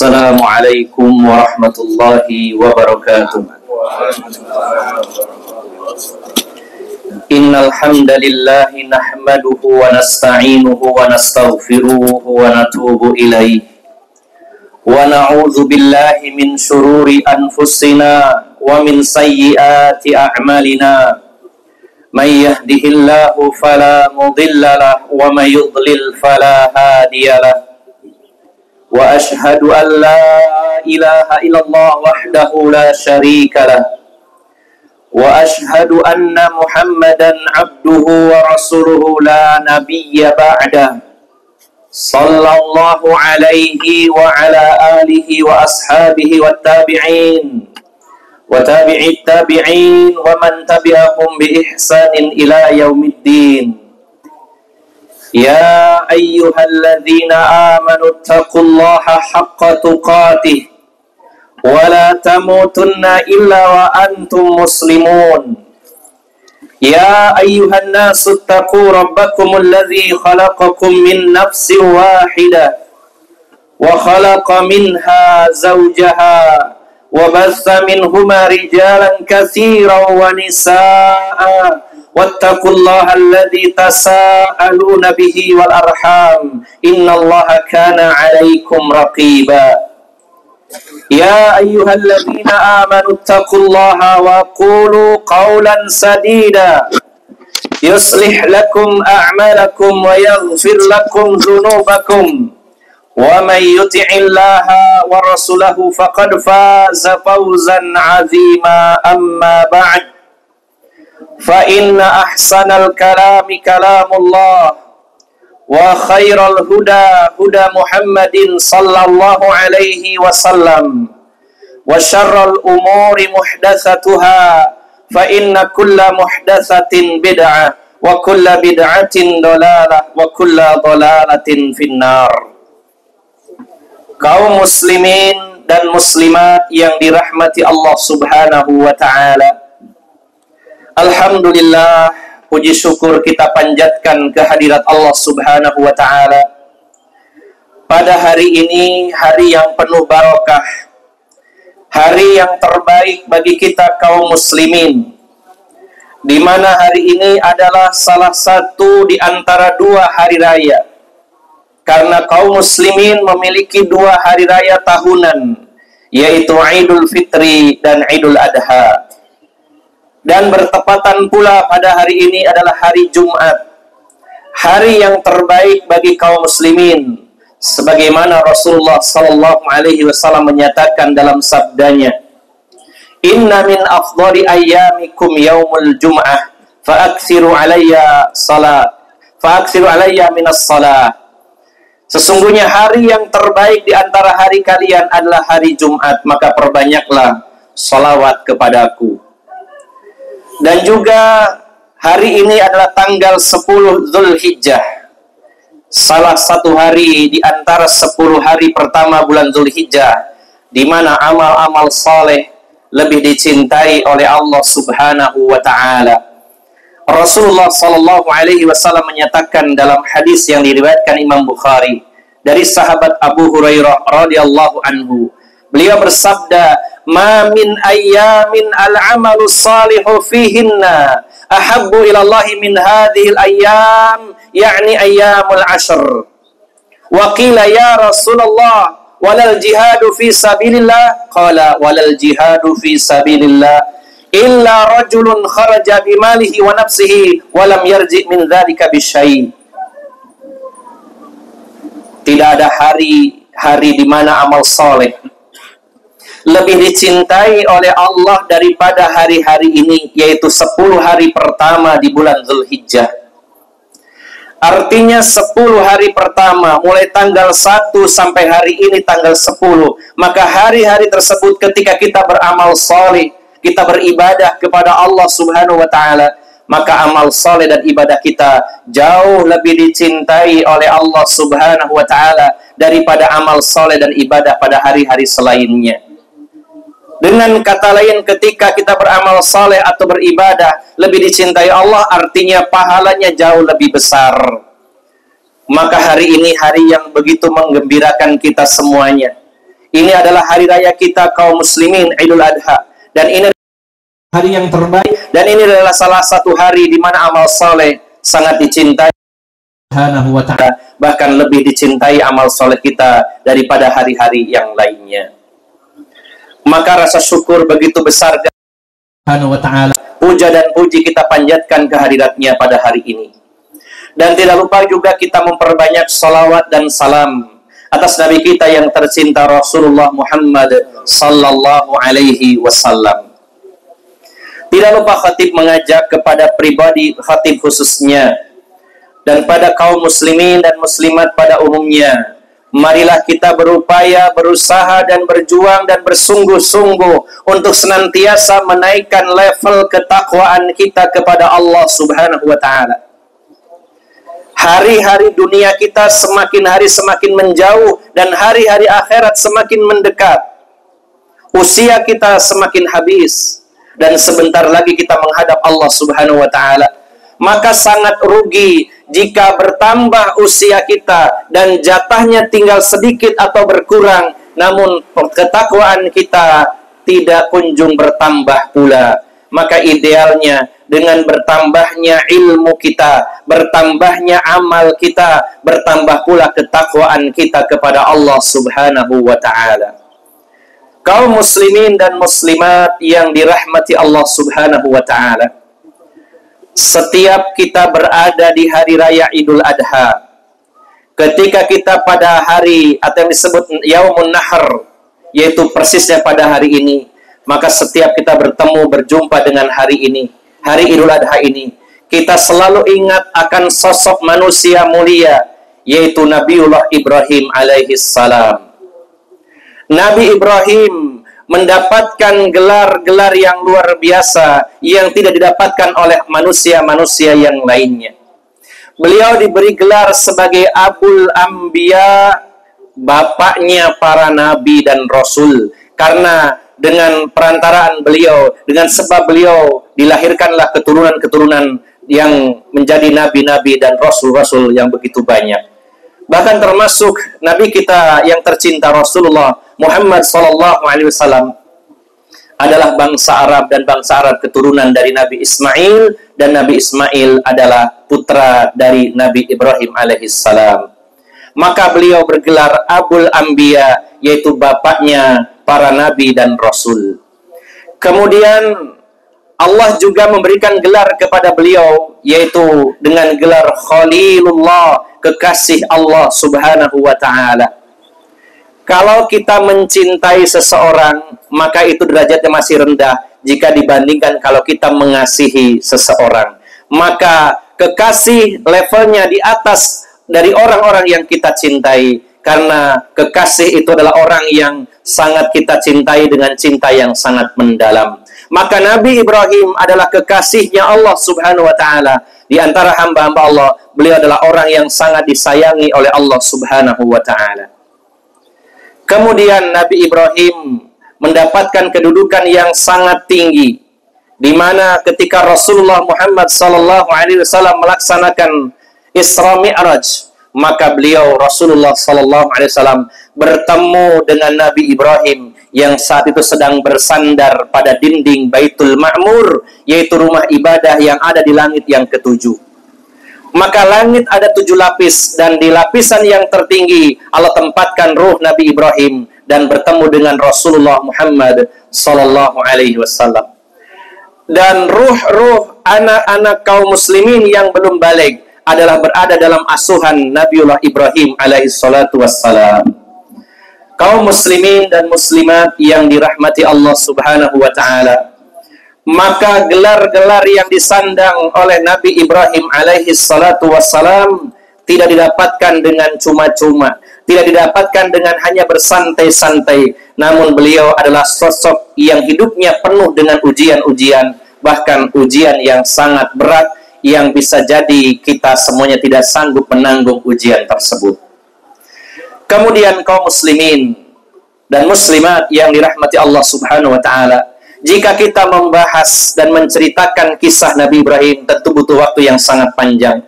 Assalamualaikum warahmatullahi wabarakatuh. Innal hamdalillah nahmaduhu wa nasta'inuhu wa nastaghfiruhu wa natubu ilaihi wa na'udzu billahi min shururi anfusina wa min sayyiati a'malina. May yahdihillahu fala mudilla lahu wa may yudlil fala hadiyalah. Wa ashhadu an la ilaha illallah wahdahu la syarika lah. Wa ashhadu anna Muhammadan abduhu wa rasuluhu la nabiyya ba'dah. Sallallahu alaihi wa ala alihi wa ashabihi wa tabi'in wa tabi'it tabi'in wa man tabi'ahum bi ihsanin ila yaumiddin. Ya ayyuhalladzina amanu taqullaha haqqa tuqatih wa la tamutunna illa wa antum muslimun. Ya ayyuhan nasu taqu rabbakumul ladzi khalaqakum min nafsin wahidah wa khalaqa minha zawjaha wa bassa minhuma rijalan katsiran wa nisaa'a wattaqullaha alladzi tasaaluna bihi wal arham innallaha kana 'alaikum raqiba. Ya ayyuhalladzina amanu taqullaha wa qulu qawlan sadida yuslih lakum a'malakum wa yaghfir lakum dhunubakum wa may yuti'illaha wa rasulahu faqad faza fawzan 'azima. Amma ba'd, fa inna ahsanal kalami kalamullah wa khairal huda huda Muhammadin sallallahu alaihi wasallam wa syarral umuri muhdatsatuha fa inna kulla muhdatsatin bid'ah wa kulla bid'atin dhalalah wa kulla dhalalatin finnar. Kaum muslimin dan muslimat yang dirahmati Allah Subhanahu wa ta'ala, alhamdulillah, puji syukur kita panjatkan kehadirat Allah Subhanahu wa ta'ala pada hari ini, hari yang penuh barakah, hari yang terbaik bagi kita kaum muslimin, di mana hari ini adalah salah satu di antara dua hari raya, karena kaum muslimin memiliki dua hari raya tahunan, yaitu Idul Fitri dan Idul Adha. Dan bertepatan pula pada hari ini adalah hari Jumat, hari yang terbaik bagi kaum muslimin, sebagaimana Rasulullah sallallahu alaihi wasallam menyatakan dalam sabdanya, inna min afdali ayyamikum yaumul jum'ah fa'aksiru alayya minas salat. Sesungguhnya hari yang terbaik di antara hari kalian adalah hari Jumat, maka perbanyaklah salawat kepadaku. Dan juga hari ini adalah tanggal 10 Zulhijjah, salah satu hari di antara 10 hari pertama bulan Zulhijjah, di mana amal-amal saleh lebih dicintai oleh Allah Subhanahu wa ta'ala. Rasulullah sallallahu alaihi wasallam menyatakan dalam hadis yang diriwayatkan Imam Bukhari dari sahabat Abu Hurairah radhiyallahu anhu, beliau bersabda, ma min ayyamin al-amalu salihu fihinna ahabbu ilallahi min hadhil ayyam, yakni ayyamul ashr. Wa qila ya Rasulullah walal jihadu fi sabilillah, qala walal jihadu fi sabilillah illa rajulun kharaja bimalihi wa nafsihi wa lam yarji min dzalika bisyai'. Tidak ada hari di mana amal soleh lebih dicintai oleh Allah daripada hari-hari ini, yaitu 10 hari pertama di bulan Zulhijjah. Artinya 10 hari pertama, mulai tanggal 1 sampai hari ini tanggal 10, maka hari-hari tersebut ketika kita beramal soleh, kita beribadah kepada Allah Subhanahu wa ta'ala, maka amal soleh dan ibadah kita jauh lebih dicintai oleh Allah Subhanahu wa ta'ala daripada amal soleh dan ibadah pada hari-hari selainnya. Dengan kata lain, ketika kita beramal saleh atau beribadah lebih dicintai Allah, artinya pahalanya jauh lebih besar. Maka hari ini hari yang begitu menggembirakan kita semuanya. Ini adalah hari raya kita kaum muslimin, Idul Adha. Dan ini hari yang terbaik, dan ini adalah salah satu hari di mana amal soleh sangat dicintai Subhanahu wa ta'ala, bahkan lebih dicintai amal soleh kita daripada hari-hari yang lainnya. Maka rasa syukur begitu besar Subhanahu wa ta'ala, puja dan puji kita panjatkan kehadiratnya pada hari ini. Dan tidak lupa juga kita memperbanyak salawat dan salam atas Nabi kita yang tercinta Rasulullah Muhammad sallallahu alaihi wasallam. Tidak lupa khatib mengajak kepada pribadi khatib khususnya dan pada kaum muslimin dan muslimat pada umumnya. Marilah kita berupaya, berusaha dan berjuang dan bersungguh-sungguh untuk senantiasa menaikkan level ketakwaan kita kepada Allah Subhanahu wa ta'ala. Hari-hari dunia kita semakin hari semakin menjauh dan hari-hari akhirat semakin mendekat. Usia kita semakin habis dan sebentar lagi kita menghadap Allah Subhanahu wa ta'ala. Maka sangat rugi jika bertambah usia kita dan jatahnya tinggal sedikit atau berkurang, namun ketakwaan kita tidak kunjung bertambah pula. Maka idealnya dengan bertambahnya ilmu kita, bertambahnya amal kita, bertambah pula ketakwaan kita kepada Allah Subhanahu wa ta'ala. Kaum muslimin dan muslimat yang dirahmati Allah Subhanahu wa ta'ala, setiap kita berada di hari raya Idul Adha, ketika kita pada hari atau yang disebut Yaumun Nahr, yaitu persisnya pada hari ini, maka setiap kita bertemu, berjumpa dengan hari ini, hari Idul Adha ini, kita selalu ingat akan sosok manusia mulia, yaitu Nabiullah Ibrahim alaihissalam. Nabi Ibrahim mendapatkan gelar-gelar yang luar biasa yang tidak didapatkan oleh manusia-manusia yang lainnya. Beliau diberi gelar sebagai Abul Anbiya, bapaknya para nabi dan rasul, karena dengan perantaraan beliau, dengan sebab beliau dilahirkanlah keturunan-keturunan yang menjadi nabi-nabi dan rasul-rasul yang begitu banyak. Bahkan termasuk nabi kita yang tercinta Rasulullah Muhammad sallallahu alaihi wasallam adalah bangsa Arab, dan bangsa Arab keturunan dari Nabi Ismail, dan Nabi Ismail adalah putra dari Nabi Ibrahim alaihissalam. Maka beliau bergelar Abul Anbiya, yaitu bapaknya para nabi dan rasul. Kemudian Allah juga memberikan gelar kepada beliau, yaitu dengan gelar Khalilullah, kekasih Allah Subhanahu wa ta'ala. Kalau kita mencintai seseorang, maka itu derajatnya masih rendah jika dibandingkan kalau kita mengasihi seseorang. Maka kekasih levelnya di atas dari orang-orang yang kita cintai, karena kekasih itu adalah orang yang sangat kita cintai dengan cinta yang sangat mendalam. Maka Nabi Ibrahim adalah kekasihnya Allah Subhanahu wa ta'ala. Di antara hamba-hamba Allah, beliau adalah orang yang sangat disayangi oleh Allah Subhanahu wa ta'ala. Kemudian Nabi Ibrahim mendapatkan kedudukan yang sangat tinggi, di mana ketika Rasulullah Muhammad sallallahu alaihi wasallam melaksanakan Isra Mi'raj, maka beliau Rasulullah sallallahu alaihi wasallam bertemu dengan Nabi Ibrahim yang saat itu sedang bersandar pada dinding Baitul Ma'mur, yaitu rumah ibadah yang ada di langit yang ketujuh. Maka langit ada 7 lapis, dan di lapisan yang tertinggi Allah tempatkan ruh Nabi Ibrahim dan bertemu dengan Rasulullah Muhammad sallallahu alaihi wasallam. Dan ruh-ruh anak-anak kaum muslimin yang belum baligh adalah berada dalam asuhan Nabiullah Ibrahim alaihi salatu wassalam. Kaum muslimin dan muslimat yang dirahmati Allah Subhanahu wa ta'ala, maka gelar-gelar yang disandang oleh Nabi Ibrahim alaihi salatu wassalam tidak didapatkan dengan cuma-cuma, tidak didapatkan dengan hanya bersantai-santai, namun beliau adalah sosok yang hidupnya penuh dengan ujian-ujian, bahkan ujian yang sangat berat, yang bisa jadi kita semuanya tidak sanggup menanggung ujian tersebut. Kemudian kaum muslimin dan muslimat yang dirahmati Allah Subhanahu wa ta'ala, jika kita membahas dan menceritakan kisah Nabi Ibrahim, tentu butuh waktu yang sangat panjang.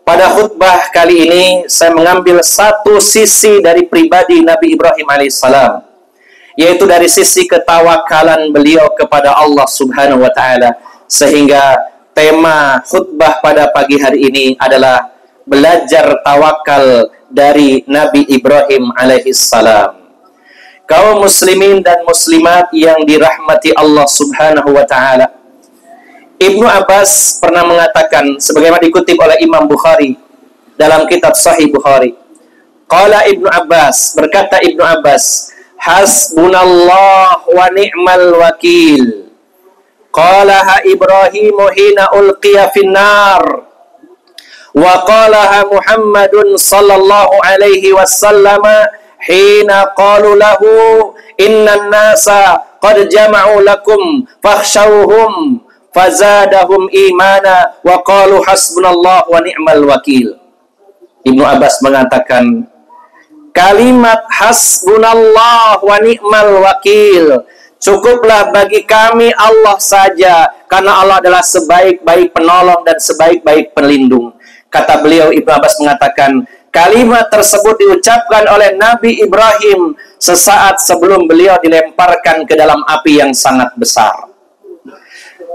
Pada khutbah kali ini saya mengambil satu sisi dari pribadi Nabi Ibrahim alaihissalam, yaitu dari sisi ketawakalan beliau kepada Allah Subhanahu wa taala, sehingga tema khutbah pada pagi hari ini adalah belajar tawakal dari Nabi Ibrahim alaihissalam. Kaum muslimin dan muslimat yang dirahmati Allah Subhanahu wa taala, Ibnu Abbas pernah mengatakan sebagaimana dikutip oleh Imam Bukhari dalam kitab Sahih Bukhari. Qala Ibnu Abbas, berkata Ibnu Abbas, hasbunallah wa ni'mal wakil. Qalaha Ibrahim hina ulqiya finnar. Wa qalaha Muhammadun sallallahu alaihi wasallam hina qalu lahu innan nasa qad jama'u lakum fakhshawhum fazadahum imana wa qalu hasbunallah wa ni'mal wakil. Ibnu Abbas mengatakan kalimat hasbunallah wa ni'mal wakil, cukuplah bagi kami Allah saja, karena Allah adalah sebaik-baik penolong dan sebaik-baik pelindung. Kata beliau, Ibnu Abbas mengatakan kalimat tersebut diucapkan oleh Nabi Ibrahim sesaat sebelum beliau dilemparkan ke dalam api yang sangat besar.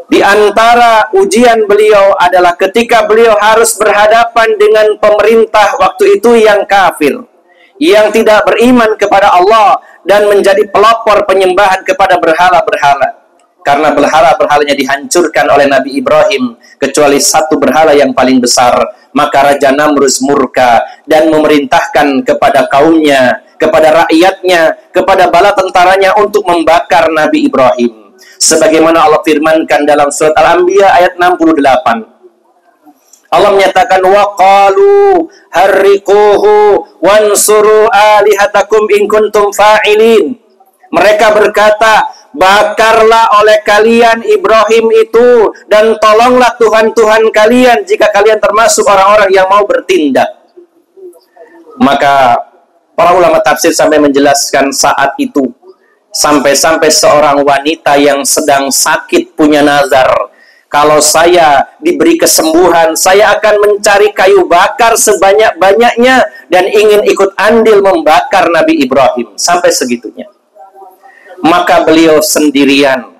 Di antara ujian beliau adalah ketika beliau harus berhadapan dengan pemerintah waktu itu yang kafir, yang tidak beriman kepada Allah dan menjadi pelopor penyembahan kepada berhala-berhala. Karena berhala-berhalanya dihancurkan oleh Nabi Ibrahim, kecuali satu berhala yang paling besar, maka Raja Namrus murka dan memerintahkan kepada kaumnya, kepada rakyatnya, kepada bala tentaranya untuk membakar Nabi Ibrahim. Sebagaimana Allah firmankan dalam surat Al-Anbiya ayat 68. Allah menyatakan waqalu harriquhu wansuru alihatakum in kuntum fa'ilin. Mereka berkata, bakarlah oleh kalian Ibrahim itu dan tolonglah Tuhan-Tuhan kalian jika kalian termasuk orang-orang yang mau bertindak. Maka para ulama tafsir sampai menjelaskan saat itu sampai-sampai seorang wanita yang sedang sakit punya nazar, kalau saya diberi kesembuhan, saya akan mencari kayu bakar sebanyak-banyaknya dan ingin ikut andil membakar Nabi Ibrahim. Sampai segitunya. Maka beliau sendirian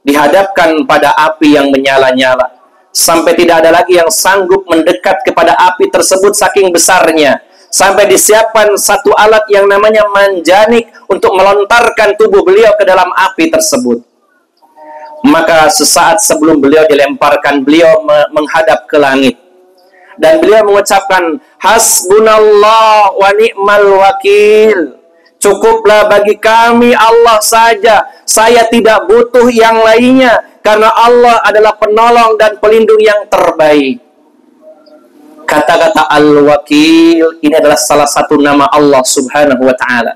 dihadapkan pada api yang menyala-nyala, sampai tidak ada lagi yang sanggup mendekat kepada api tersebut saking besarnya. Sampai disiapkan satu alat yang namanya manjanik untuk melontarkan tubuh beliau ke dalam api tersebut. Maka sesaat sebelum beliau dilemparkan, beliau menghadap ke langit dan beliau mengucapkan hasbunallah wa ni'mal wakil. Cukuplah bagi kami Allah saja, saya tidak butuh yang lainnya, karena Allah adalah penolong dan pelindung yang terbaik. Kata-kata Al-Wakil ini adalah salah satu nama Allah Subhanahu wa ta'ala.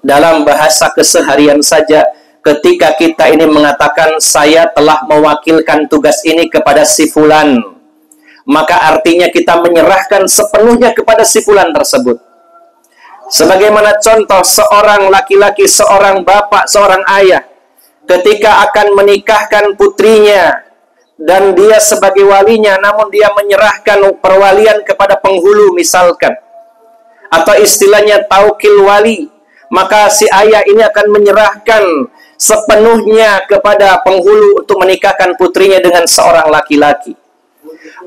Dalam bahasa keseharian saja, ketika kita ini mengatakan saya telah mewakilkan tugas ini kepada si fulan, maka artinya kita menyerahkan sepenuhnya kepada si fulan tersebut. Sebagaimana contoh seorang laki-laki, seorang bapak, seorang ayah ketika akan menikahkan putrinya dan dia sebagai walinya, namun dia menyerahkan perwalian kepada penghulu misalkan, atau istilahnya taukil wali, maka si ayah ini akan menyerahkan sepenuhnya kepada penghulu untuk menikahkan putrinya dengan seorang laki-laki.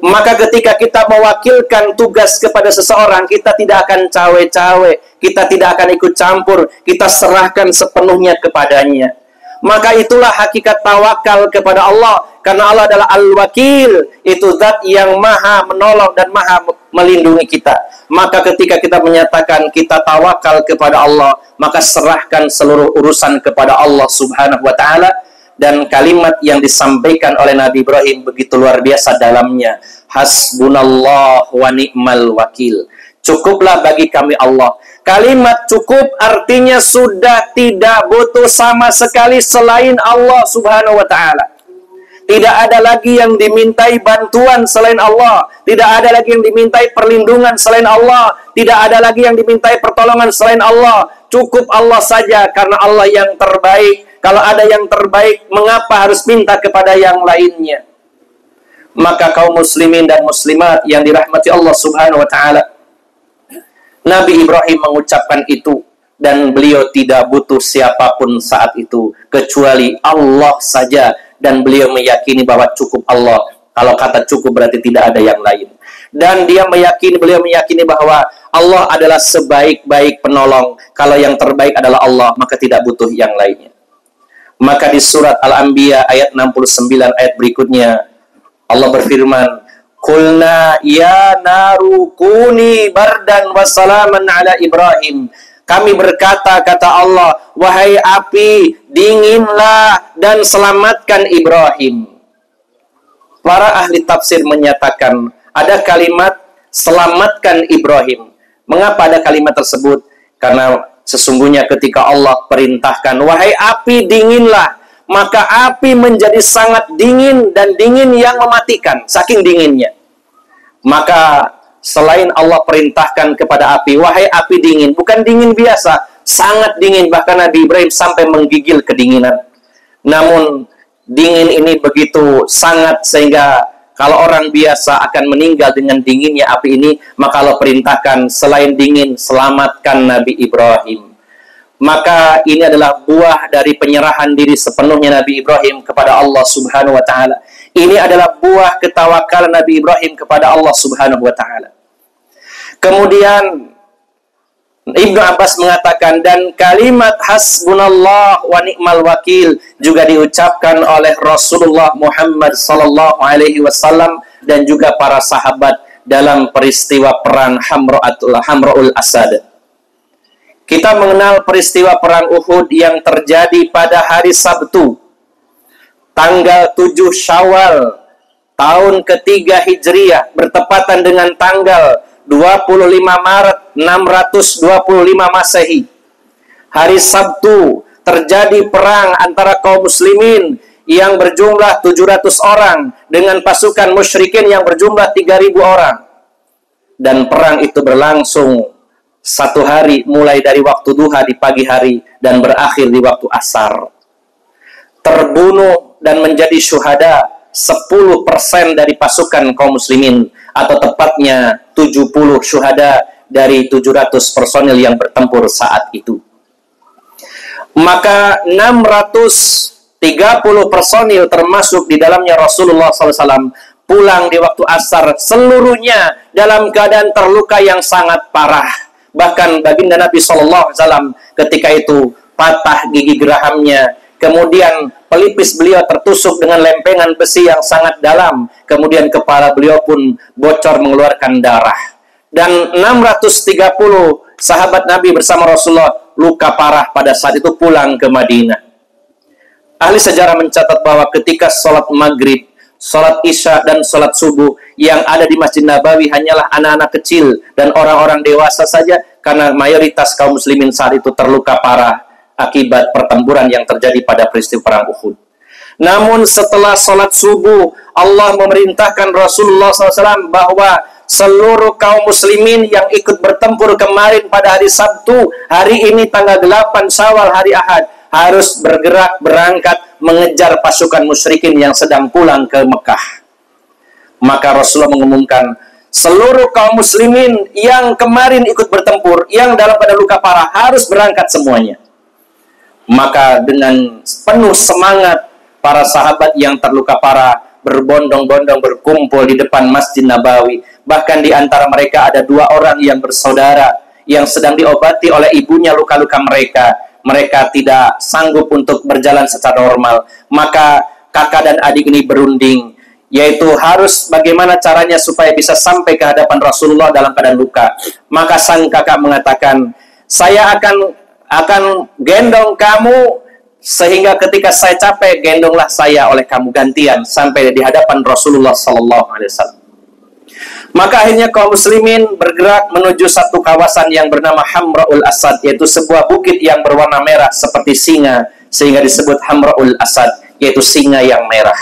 Maka ketika kita mewakilkan tugas kepada seseorang, kita tidak akan cawe-cawe, kita tidak akan ikut campur, kita serahkan sepenuhnya kepadanya. Maka itulah hakikat tawakal kepada Allah, karena Allah adalah Al-Wakil, itu zat yang maha menolong dan maha melindungi kita. Maka ketika kita menyatakan kita tawakal kepada Allah, maka serahkan seluruh urusan kepada Allah Subhanahu wa ta'ala. Dan kalimat yang disampaikan oleh Nabi Ibrahim begitu luar biasa dalamnya, hasbunallah wa ni'mal wakil. Cukuplah bagi kami Allah. Kalimat cukup artinya sudah tidak butuh sama sekali selain Allah Subhanahu wa ta'ala. Tidak ada lagi yang dimintai bantuan selain Allah. Tidak ada lagi yang dimintai perlindungan selain Allah. Tidak ada lagi yang dimintai pertolongan selain Allah. Cukup Allah saja, karena Allah yang terbaik. Kalau ada yang terbaik, mengapa harus minta kepada yang lainnya? Maka kaum muslimin dan muslimat yang dirahmati Allah Subhanahu wa taala, Nabi Ibrahim mengucapkan itu dan beliau tidak butuh siapapun saat itu kecuali Allah saja, dan beliau meyakini bahwa cukup Allah. Kalau kata cukup berarti tidak ada yang lain. Dan beliau meyakini bahwa Allah adalah sebaik-baik penolong. Kalau yang terbaik adalah Allah, maka tidak butuh yang lainnya. Maka di surat Al-Anbiya ayat 69 ayat berikutnya Allah berfirman, "Qulna ya naru kuni bardan wa salaman ala Ibrahim." Kami berkata, kata Allah, "Wahai api, dinginlah dan selamatkan Ibrahim." Para ahli tafsir menyatakan ada kalimat selamatkan Ibrahim. Mengapa ada kalimat tersebut? Karena sesungguhnya ketika Allah perintahkan, "Wahai api, dinginlah," maka api menjadi sangat dingin, dan dingin yang mematikan, saking dinginnya. Maka selain Allah perintahkan kepada api, "Wahai api, dingin," bukan dingin biasa, sangat dingin, bahkan Nabi Ibrahim sampai menggigil kedinginan. Namun dingin ini begitu sangat sehingga kalau orang biasa akan meninggal dengan dinginnya api ini, maka Allah perintahkan selain dingin, selamatkan Nabi Ibrahim. Maka ini adalah buah dari penyerahan diri sepenuhnya Nabi Ibrahim kepada Allah Subhanahu wa taala. Ini adalah buah ketawakalan Nabi Ibrahim kepada Allah Subhanahu wa taala. Kemudian Ibnu Abbas mengatakan, dan kalimat hasbunallah wa ni'mal wakil juga diucapkan oleh Rasulullah Muhammad sallallahu alaihi wasallam dan juga para sahabat dalam peristiwa perang Hamra'ul Asad. Kita mengenal peristiwa perang Uhud yang terjadi pada hari Sabtu, tanggal 7 Syawal, tahun ketiga Hijriah, bertepatan dengan tanggal 25 Maret 625 Masehi. Hari Sabtu terjadi perang antara kaum muslimin yang berjumlah 700 orang dengan pasukan musyrikin yang berjumlah 3.000 orang. Dan perang itu berlangsung 1 hari, mulai dari waktu duha di pagi hari dan berakhir di waktu asar. Terbunuh dan menjadi syuhada 10% dari pasukan kaum muslimin, atau tepatnya 70 syuhada dari 700 personil yang bertempur saat itu. Maka 630 personil termasuk di dalamnya Rasulullah SAW pulang di waktu asar, seluruhnya dalam keadaan terluka yang sangat parah. Bahkan baginda Nabi SAW ketika itu patah gigi gerahamnya, kemudian pelipis beliau tertusuk dengan lempengan besi yang sangat dalam, kemudian kepala beliau pun bocor mengeluarkan darah. Dan 630 sahabat Nabi bersama Rasulullah luka parah pada saat itu pulang ke Madinah. Ahli sejarah mencatat bahwa ketika sholat maghrib, sholat isya, dan sholat subuh, yang ada di Masjid Nabawi hanyalah anak-anak kecil dan orang-orang dewasa saja, karena mayoritas kaum muslimin saat itu terluka parah akibat pertempuran yang terjadi pada peristiwa perang Uhud. Namun setelah sholat subuh, Allah memerintahkan Rasulullah SAW bahwa seluruh kaum muslimin yang ikut bertempur kemarin pada hari Sabtu, hari ini tanggal 8 Syawal, hari Ahad, harus bergerak berangkat mengejar pasukan musyrikin yang sedang pulang ke Mekah. Maka Rasulullah mengumumkan, seluruh kaum muslimin yang kemarin ikut bertempur, yang dalam keadaan luka parah, harus berangkat semuanya. Maka dengan penuh semangat, para sahabat yang terluka parah berbondong-bondong berkumpul di depan Masjid Nabawi. Bahkan di antara mereka ada 2 orang yang bersaudara yang sedang diobati oleh ibunya luka-luka mereka. Mereka tidak sanggup untuk berjalan secara normal. Maka kakak dan adik ini berunding, yaitu harus bagaimana caranya supaya bisa sampai ke hadapan Rasulullah dalam keadaan luka. Maka sang kakak mengatakan, saya akan gendong kamu, sehingga ketika saya capek, gendonglah saya oleh kamu gantian sampai di hadapan Rasulullah SAW. Maka akhirnya kaum muslimin bergerak menuju satu kawasan yang bernama Hamra'ul Asad, yaitu sebuah bukit yang berwarna merah seperti singa, sehingga disebut Hamra'ul Asad, yaitu singa yang merah.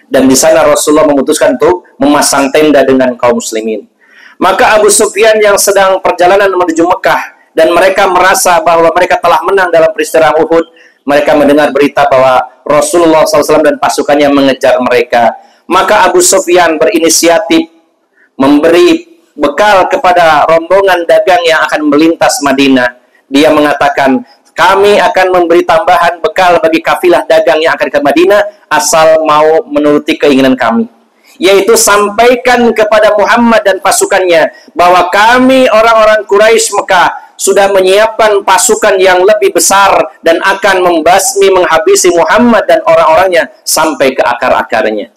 Dan di sana Rasulullah memutuskan untuk memasang tenda dengan kaum muslimin. Maka Abu Sufyan yang sedang perjalanan menuju Mekah, dan mereka merasa bahwa mereka telah menang dalam peristiwa Uhud, mereka mendengar berita bahwa Rasulullah SAW dan pasukannya mengejar mereka. Maka Abu Sufyan berinisiatif memberi bekal kepada rombongan dagang yang akan melintas Madinah. Dia mengatakan, kami akan memberi tambahan bekal bagi kafilah dagang yang akan ke Madinah asal mau menuruti keinginan kami. Yaitu sampaikan kepada Muhammad dan pasukannya bahwa kami orang-orang Quraisy Mekah sudah menyiapkan pasukan yang lebih besar dan akan membasmi menghabisi Muhammad dan orang-orangnya sampai ke akar-akarnya.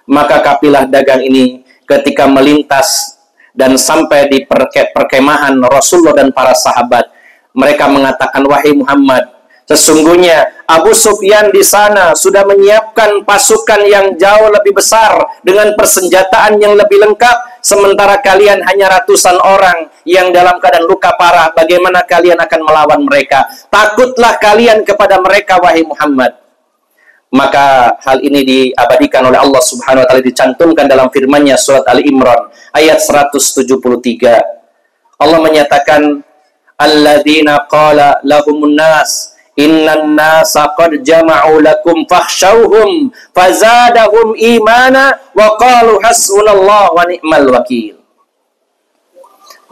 Maka kafilah dagang ini ketika melintas dan sampai di perkemahan Rasulullah dan para sahabat, mereka mengatakan, wahai Muhammad, sesungguhnya Abu Sufyan di sana sudah menyiapkan pasukan yang jauh lebih besar dengan persenjataan yang lebih lengkap, sementara kalian hanya ratusan orang yang dalam keadaan luka parah. Bagaimana kalian akan melawan mereka? Takutlah kalian kepada mereka, wahai Muhammad. Maka hal ini diabadikan oleh Allah Subhanahu wa taala, dicantumkan dalam firman-Nya surat Ali Imran ayat 173. Allah menyatakan, alladzina qala lahumun nas innan nasa qad jama'u lakum fakhshawhum fazadahum imana wa qalu hasbunallahu wa ni'mal wakil.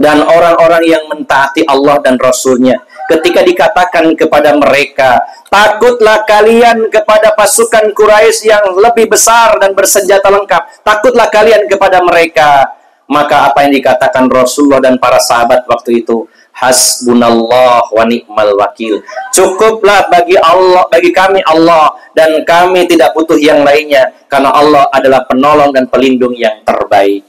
Dan orang-orang yang mentaati Allah dan Rasul-Nya, ketika dikatakan kepada mereka, takutlah kalian kepada pasukan Quraisy yang lebih besar dan bersenjata lengkap, takutlah kalian kepada mereka. Maka apa yang dikatakan Rasulullah dan para sahabat waktu itu, hasbunallah wa ni'mal wakil. Cukuplah bagi Allah, bagi kami Allah, dan kami tidak butuh yang lainnya, karena Allah adalah penolong dan pelindung yang terbaik.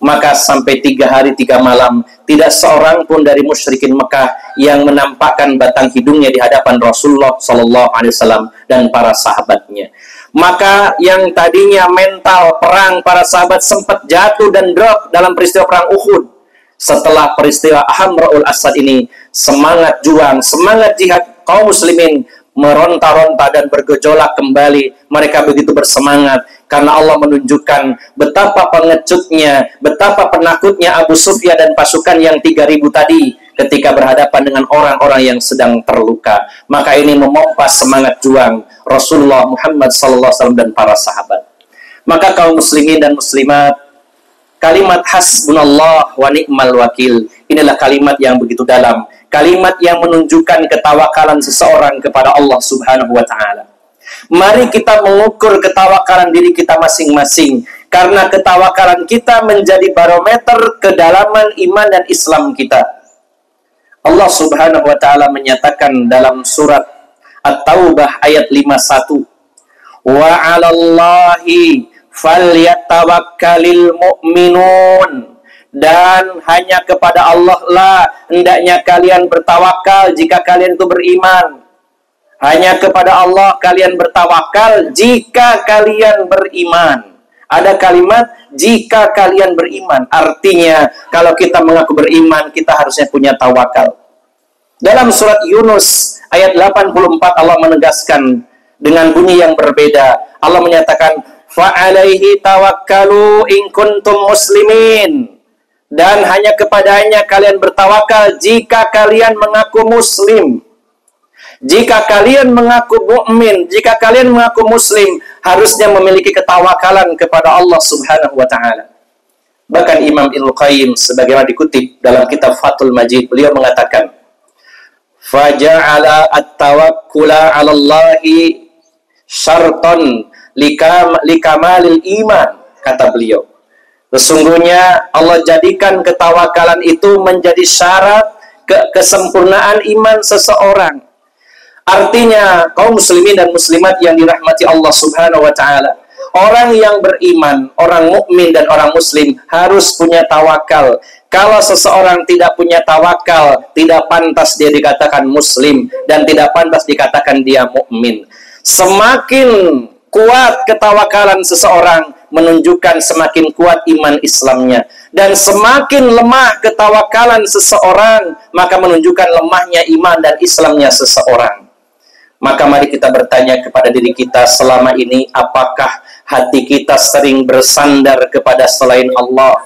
Maka sampai 3 hari 3 malam tidak seorang pun dari musyrikin Mekah yang menampakkan batang hidungnya di hadapan Rasulullah SAW dan para sahabatnya. Maka yang tadinya mental perang para sahabat sempat jatuh dan drop dalam peristiwa perang Uhud. Setelah peristiwa Hamra'ul Asad ini, semangat juang, semangat jihad kaum muslimin meronta-ronta dan bergejolak kembali. Mereka begitu bersemangat karena Allah menunjukkan betapa pengecutnya, betapa penakutnya Abu Sufyan dan pasukan yang 3.000 tadi ketika berhadapan dengan orang-orang yang sedang terluka. Maka ini memompas semangat juang Rasulullah Muhammad SAW dan para sahabat. Maka kaum muslimin dan muslimat, kalimat hasbunallah wa ni'mal wakil, inilah kalimat yang begitu dalam, kalimat yang menunjukkan ketawakalan seseorang kepada Allah Subhanahu wa ta'ala. Mari kita mengukur ketawakalan diri kita masing-masing, karena ketawakalan kita menjadi barometer kedalaman iman dan Islam kita. Allah Subhanahu wa ta'ala menyatakan dalam surat At-Taubah ayat 51, wa 'alallahi falyatawakkalil mu'minun, dan hanya kepada Allah lah hendaknya kalian bertawakal jika kalian itu beriman. Hanya kepada Allah kalian bertawakal jika kalian beriman. Ada kalimat jika kalian beriman, artinya kalau kita mengaku beriman, kita harusnya punya tawakal. Dalam surat Yunus ayat 84 Allah menegaskan dengan bunyi yang berbeda. Allah menyatakan, fa'alaihi tawakkalu in kuntum muslimin, dan hanya kepadanya kalian bertawakal jika kalian mengaku muslim. Jika kalian mengaku mukmin, jika kalian mengaku muslim, harusnya memiliki ketawakalan kepada Allah Subhanahu wa ta'ala. Bahkan Imam Ibnu Qayyim sebagaimana dikutip dalam kitab Fathul Majid, beliau mengatakan, faja'ala at-tawakkula 'ala Allahi syartan likamalil iman, kata beliau. Sesungguhnya Allah jadikan ketawakalan itu menjadi syarat kesempurnaan iman seseorang. Artinya kaum muslimin dan muslimat yang dirahmati Allah Subhanahu wa ta'ala, orang yang beriman, orang mukmin dan orang muslim harus punya tawakal. Kalau seseorang tidak punya tawakal, tidak pantas dia dikatakan muslim dan tidak pantas dikatakan dia mukmin. Semakin kuat ketawakalan seseorang menunjukkan semakin kuat iman Islamnya, dan semakin lemah ketawakalan seseorang maka menunjukkan lemahnya iman dan Islamnya seseorang. Maka mari kita bertanya kepada diri kita selama ini, apakah hati kita sering bersandar kepada selain Allah?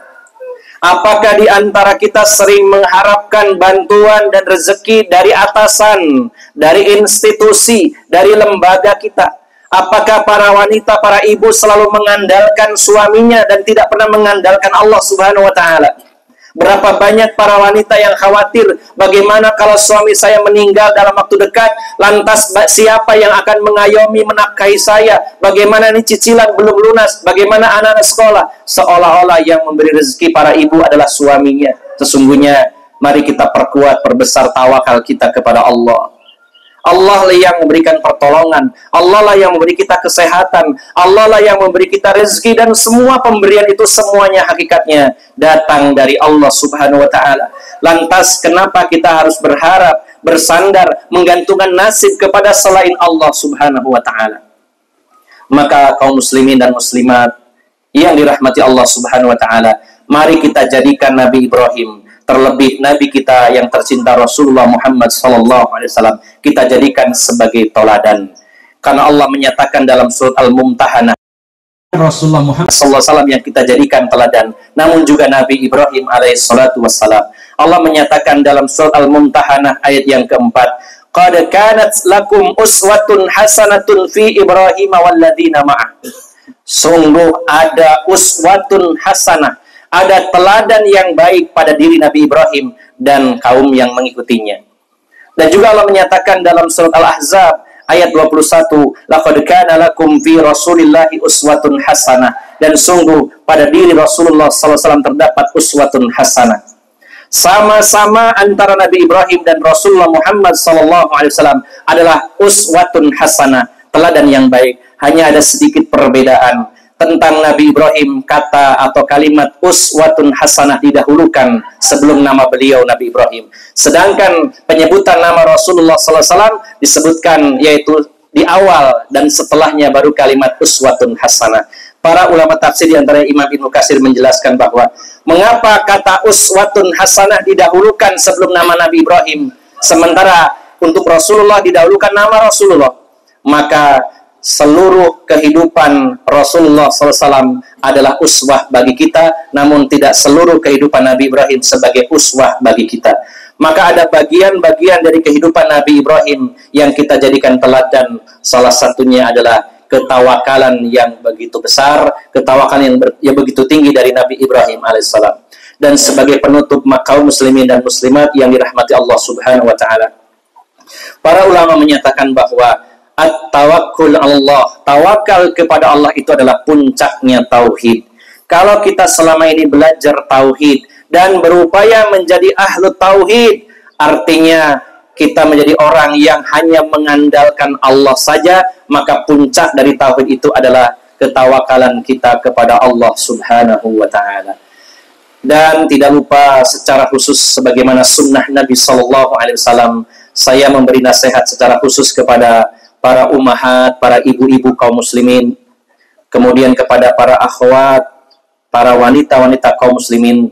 Apakah di antara kita sering mengharapkan bantuan dan rezeki dari atasan, dari institusi, dari lembaga kita? Apakah para wanita, para ibu selalu mengandalkan suaminya dan tidak pernah mengandalkan Allah Subhanahu wa taala? Berapa banyak para wanita yang khawatir, bagaimana kalau suami saya meninggal dalam waktu dekat, lantas siapa yang akan mengayomi, menafkahi saya? Bagaimana ini cicilan belum lunas? Bagaimana anak-anak sekolah? Seolah-olah yang memberi rezeki para ibu adalah suaminya. Sesungguhnya, mari kita perkuat, perbesar tawakal kita kepada Allah. Allah lah yang memberikan pertolongan, Allah lah yang memberi kita kesehatan, Allah lah yang memberi kita rezeki, dan semua pemberian itu semuanya hakikatnya datang dari Allah Subhanahu wa taala. Lantas kenapa kita harus berharap, bersandar, menggantungkan nasib kepada selain Allah Subhanahu wa taala? Maka kaum muslimin dan muslimat yang dirahmati Allah Subhanahu wa taala, mari kita jadikan Nabi Ibrahim, terlebih Nabi kita yang tercinta Rasulullah Muhammad SAW, kita jadikan sebagai teladan. Karena Allah menyatakan dalam surat Al-Mumtahanah, Rasulullah Muhammad SAW yang kita jadikan teladan, namun juga Nabi Ibrahim alaihissalam. Allah menyatakan dalam surat Al-Mumtahanah ayat yang keempat, qad kanat lakum uswatun hasanatun fi Ibrahim walladzina ma'ah. Sungguh ada uswatun hasanah, ada teladan yang baik pada diri Nabi Ibrahim dan kaum yang mengikutinya. Dan juga Allah menyatakan dalam surat Al-Ahzab ayat 21, laqad kana lakum fi Rasulillahi uswatun hasanah, dan sungguh pada diri Rasulullah SAW terdapat uswatun hasanah. Sama-sama antara Nabi Ibrahim dan Rasulullah Muhammad SAW adalah uswatun hasanah, teladan yang baik. Hanya ada sedikit perbedaan. Tentang Nabi Ibrahim, kata atau kalimat uswatun hasanah didahulukan sebelum nama beliau Nabi Ibrahim. Sedangkan penyebutan nama Rasulullah SAW disebutkan yaitu di awal dan setelahnya baru kalimat uswatun hasanah. Para ulama tafsir diantara Imam Ibnu Katsir menjelaskan bahwa mengapa kata uswatun hasanah didahulukan sebelum nama Nabi Ibrahim, sementara untuk Rasulullah didahulukan nama Rasulullah. Maka seluruh kehidupan Rasulullah SAW adalah uswah bagi kita, namun tidak seluruh kehidupan Nabi Ibrahim sebagai uswah bagi kita. Maka ada bagian-bagian dari kehidupan Nabi Ibrahim yang kita jadikan teladan. Salah satunya adalah ketawakalan yang begitu besar, ketawakalan yang begitu tinggi dari Nabi Ibrahim alaihissalam. Dan sebagai penutup, kaum muslimin dan muslimat yang dirahmati Allah Subhanahu wa taala, para ulama menyatakan bahwa at-tawakkul Allah, tawakal kepada Allah itu adalah puncaknya tauhid. Kalau kita selama ini belajar tauhid dan berupaya menjadi ahlu tauhid, artinya kita menjadi orang yang hanya mengandalkan Allah saja, maka puncak dari tauhid itu adalah ketawakalan kita kepada Allah Subhanahu wa taala. Dan tidak lupa secara khusus sebagaimana sunnah Nabi SAW, saya memberi nasihat secara khusus kepada para ummahat, para ibu-ibu kaum muslimin, kemudian kepada para akhwat, para wanita-wanita kaum muslimin.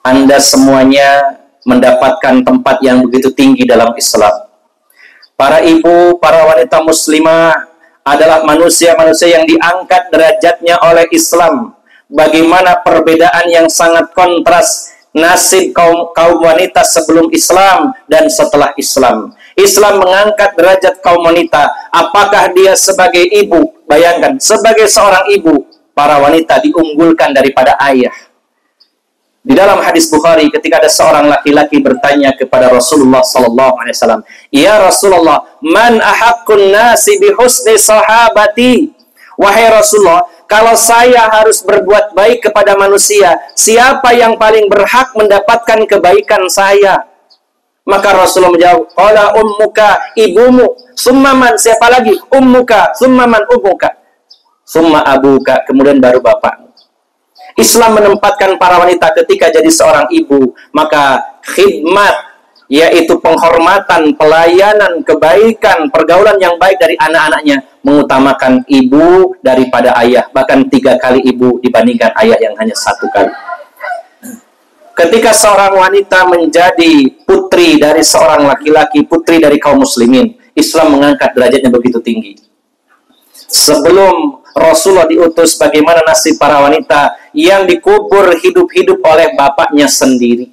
Anda semuanya mendapatkan tempat yang begitu tinggi dalam Islam. Para ibu, para wanita muslimah adalah manusia-manusia yang diangkat derajatnya oleh Islam. Bagaimana perbedaan yang sangat kontras nasib kaum wanita sebelum Islam dan setelah Islam. Islam mengangkat derajat kaum wanita. Apakah dia sebagai ibu? Bayangkan, sebagai seorang ibu, para wanita diunggulkan daripada ayah. Di dalam hadis Bukhari, ketika ada seorang laki-laki bertanya kepada Rasulullah SAW, ya Rasulullah, man ahaqqun nasi bihusni sahabati? Wahai Rasulullah, kalau saya harus berbuat baik kepada manusia, siapa yang paling berhak mendapatkan kebaikan saya? Maka Rasulullah menjawab, qala ummuka, ibumu, summa man, siapa lagi? Ummuka, summa man ummuka, summa abuka, kemudian baru bapakmu. Islam menempatkan para wanita ketika jadi seorang ibu, maka khidmat, yaitu penghormatan, pelayanan, kebaikan, pergaulan yang baik dari anak-anaknya, mengutamakan ibu daripada ayah, bahkan 3 kali ibu dibandingkan ayah yang hanya 1 kali. Ketika seorang wanita menjadi putri dari seorang laki-laki, putri dari kaum muslimin, Islam mengangkat derajatnya begitu tinggi. Sebelum Rasulullah diutus, bagaimana nasib para wanita yang dikubur hidup-hidup oleh bapaknya sendiri.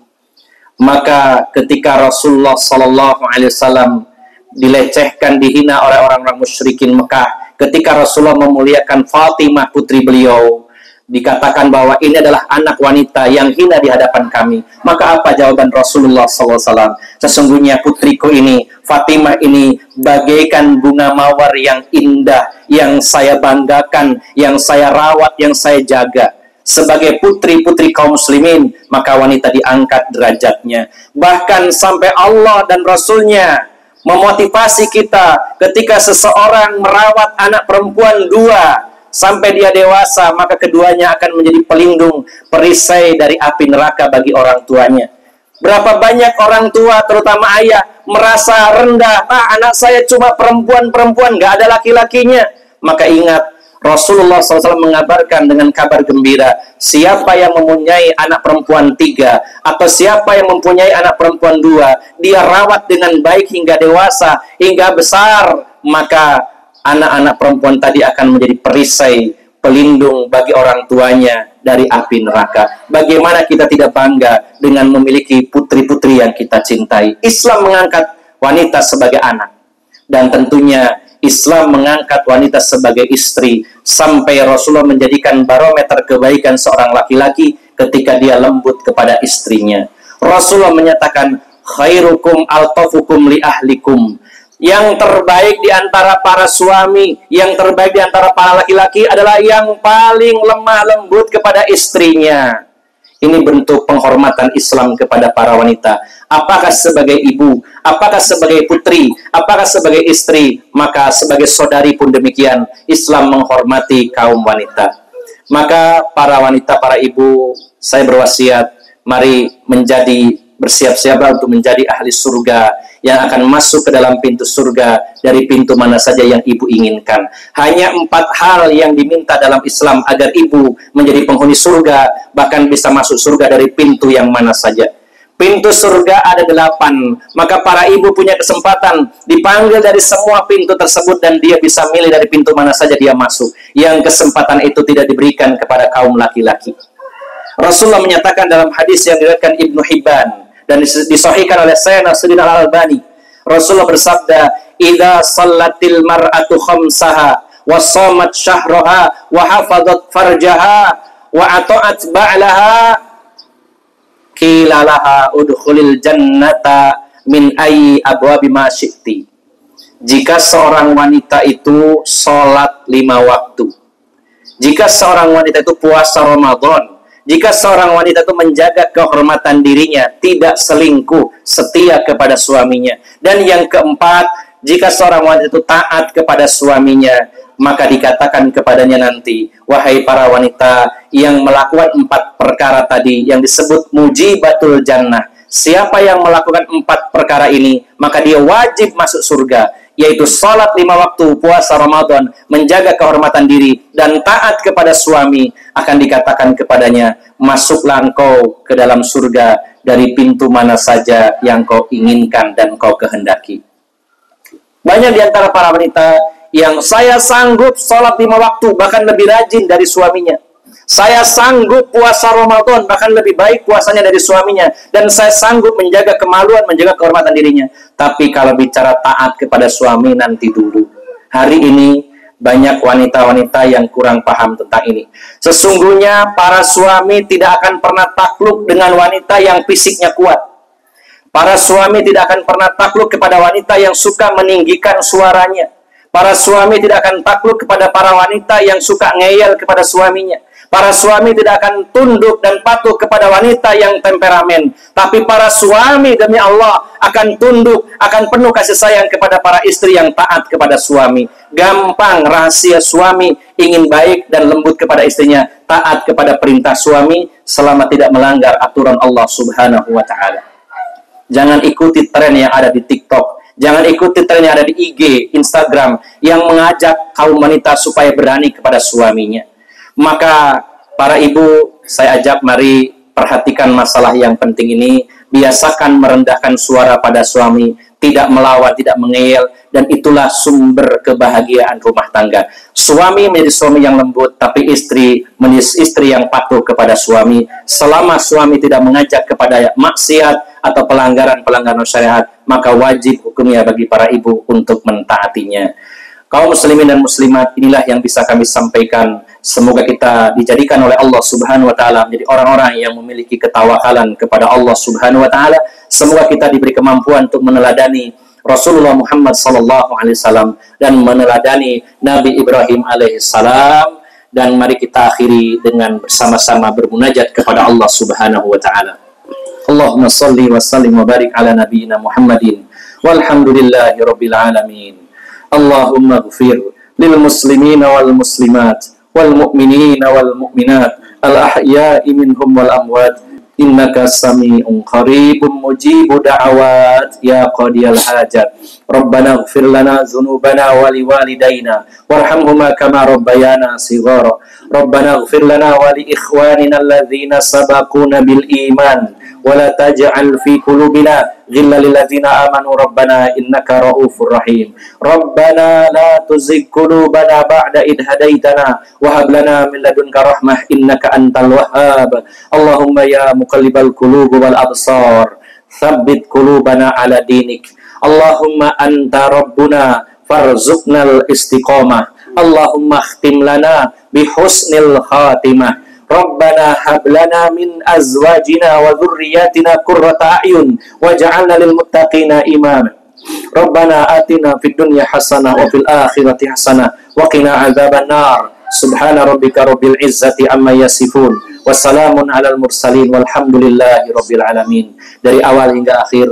Maka ketika Rasulullah SAW dilecehkan, dihina oleh orang-orang musyrikin Mekah. Ketika Rasulullah memuliakan Fatimah putri beliau, dikatakan bahwa ini adalah anak wanita yang hina di hadapan kami. Maka apa jawaban Rasulullah SAW? Sesungguhnya putriku ini, Fatimah ini, bagaikan bunga mawar yang indah, yang saya banggakan, yang saya rawat, yang saya jaga. Sebagai putri-putri kaum muslimin, maka wanita diangkat derajatnya. Bahkan sampai Allah dan Rasulnya memotivasi kita ketika seseorang merawat anak perempuan 2 sampai dia dewasa, maka keduanya akan menjadi pelindung, perisai dari api neraka bagi orang tuanya. Berapa banyak orang tua, terutama ayah, merasa rendah, anak saya cuma perempuan-perempuan, gak ada laki-lakinya. Maka ingat, Rasulullah SAW mengabarkan dengan kabar gembira, siapa yang mempunyai anak perempuan 3 atau siapa yang mempunyai anak perempuan 2, dia rawat dengan baik hingga dewasa, hingga besar, maka anak-anak perempuan tadi akan menjadi perisai, pelindung bagi orang tuanya dari api neraka. Bagaimana kita tidak bangga dengan memiliki putri-putri yang kita cintai? Islam mengangkat wanita sebagai anak, dan tentunya Islam mengangkat wanita sebagai istri, sampai Rasulullah menjadikan barometer kebaikan seorang laki-laki ketika dia lembut kepada istrinya. Rasulullah menyatakan, khairukum altafukum li ahlikum. Yang terbaik di antara para suami, yang terbaik di antara para laki-laki adalah yang paling lemah lembut kepada istrinya. Ini bentuk penghormatan Islam kepada para wanita. Apakah sebagai ibu, apakah sebagai putri, apakah sebagai istri, maka sebagai saudari pun demikian. Islam menghormati kaum wanita. Maka para wanita, para ibu, saya berwasiat, mari bersiap-siap untuk menjadi ahli surga, yang akan masuk ke dalam pintu surga dari pintu mana saja yang ibu inginkan. Hanya 4 hal yang diminta dalam Islam agar ibu menjadi penghuni surga, bahkan bisa masuk surga dari pintu yang mana saja. Pintu surga ada 8, maka para ibu punya kesempatan dipanggil dari semua pintu tersebut dan dia bisa milih dari pintu mana saja dia masuk. Yang kesempatan itu tidak diberikan kepada kaum laki-laki. Rasulullah menyatakan dalam hadis yang diriwayatkan Ibnu Hibban dan disahihkan oleh Syekh Nasiruddin Al-Albani, Rasulullah bersabda, "Idza shallatil mar'atu khamsaha wa shamat syahraha wa hafadzat farjaha wa ata'at ba'laha qila laha udkhulil jannata min ayyi abwabi ma syi'ti." Jika seorang wanita itu salat 5 waktu, jika seorang wanita itu puasa Ramadan, jika seorang wanita itu menjaga kehormatan dirinya, tidak selingkuh, setia kepada suaminya. Dan yang keempat, jika seorang wanita itu taat kepada suaminya, maka dikatakan kepadanya nanti, wahai para wanita yang melakukan 4 perkara tadi, yang disebut mujibatul jannah. Siapa yang melakukan 4 perkara ini, maka dia wajib masuk surga, yaitu salat 5 waktu, puasa Ramadan, menjaga kehormatan diri, dan taat kepada suami. Akan dikatakan kepadanya, masuklah engkau ke dalam surga dari pintu mana saja yang kau inginkan dan kau kehendaki. Banyak di antara para wanita yang saya sanggup salat 5 waktu, bahkan lebih rajin dari suaminya. Saya sanggup puasa Ramadan, bahkan lebih baik puasanya dari suaminya. Dan saya sanggup menjaga kemaluan, menjaga kehormatan dirinya. Tapi kalau bicara taat kepada suami, nanti dulu. Hari ini banyak wanita-wanita yang kurang paham tentang ini. Sesungguhnya para suami tidak akan pernah takluk dengan wanita yang fisiknya kuat. Para suami tidak akan pernah takluk kepada wanita yang suka meninggikan suaranya. Para suami tidak akan takluk kepada para wanita yang suka ngeyel kepada suaminya. Para suami tidak akan tunduk dan patuh kepada wanita yang temperamen. Tapi para suami demi Allah akan tunduk, akan penuh kasih sayang kepada para istri yang taat kepada suami. Gampang rahasia suami ingin baik dan lembut kepada istrinya, taat kepada perintah suami selama tidak melanggar aturan Allah Subhanahu wa ta'ala. Jangan ikuti tren yang ada di TikTok. Jangan ikuti tren yang ada di IG, Instagram yang mengajak kaum wanita supaya berani kepada suaminya. Maka para ibu, saya ajak mari perhatikan masalah yang penting ini. Biasakan merendahkan suara pada suami, tidak melawan, tidak mengeyel, dan itulah sumber kebahagiaan rumah tangga. Suami menjadi suami yang lembut, tapi istri menjadi istri yang patuh kepada suami. Selama suami tidak mengajak kepada maksiat atau pelanggaran-pelanggaran syariat, maka wajib hukumnya bagi para ibu untuk mentaatinya. Kaum muslimin dan muslimat, inilah yang bisa kami sampaikan. Semoga kita dijadikan oleh Allah Subhanahu wa taala menjadi orang-orang yang memiliki ketawakalan kepada Allah Subhanahu wa taala. Semoga kita diberi kemampuan untuk meneladani Rasulullah Muhammad sallallahu alaihi wasallam dan meneladani Nabi Ibrahim alaihi salam. Dan mari kita akhiri dengan bersama-sama bermunajat kepada Allah Subhanahu wa taala. Allahumma salli wa sallim wa barik ala nabiyyina Muhammadin walhamdulillahi rabbil alamin. Allahumma ighfir lil muslimina wal muslimat wal mu'minina wal mu'minat al ahya'i minhum wal amwat innaka sami'un qaribun mujibu da'awat ya qadiyal hajat. Rabbana ighfir lana dhunubana wa liwalidayna warhamhuma kama rabbayana shighara. Rabbana ighfir lana wa li ikhwanina alladhina sabaquna bil iman wa la taj'al fi qulubina ghillan lil ladzina amanu rabbana innaka ra'ufur rahim. Rabbana la tuzigh qulubana ba'da idh hadaitana wa hab lana min ladunka rahmah innaka antal wahhab. Allahumma ya muqallibal qulub wal absar tsabbit qulubana ala dinik. Allahumma anta rabbuna farzuqnal istiqamah. Allahumma khtim lana bi husnil khatimah. Rabbana hab lana min azwajina wa dhurriyyatina qurrata a'yun waj'alna lil muttaqina imama. Rabbana atina fid dunya hasanah wa fil akhirati hasanah wa qina adzaban nar. Subhana rabbika rabbil izzati amma yasifun wa salamun alal mursalin walhamdulillahi rabbil alamin. Dari awal hingga akhir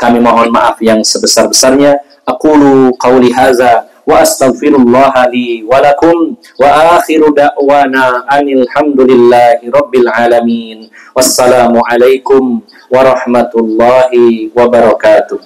kami mohon maaf yang sebesar-besarnya. Aqulu qawli hadza wa astaghfirullah li wa lakum wa akhiru da'wana anil hamdulillahi rabbil alamin. Wassalamu alaikum warahmatullahi wabarakatuh.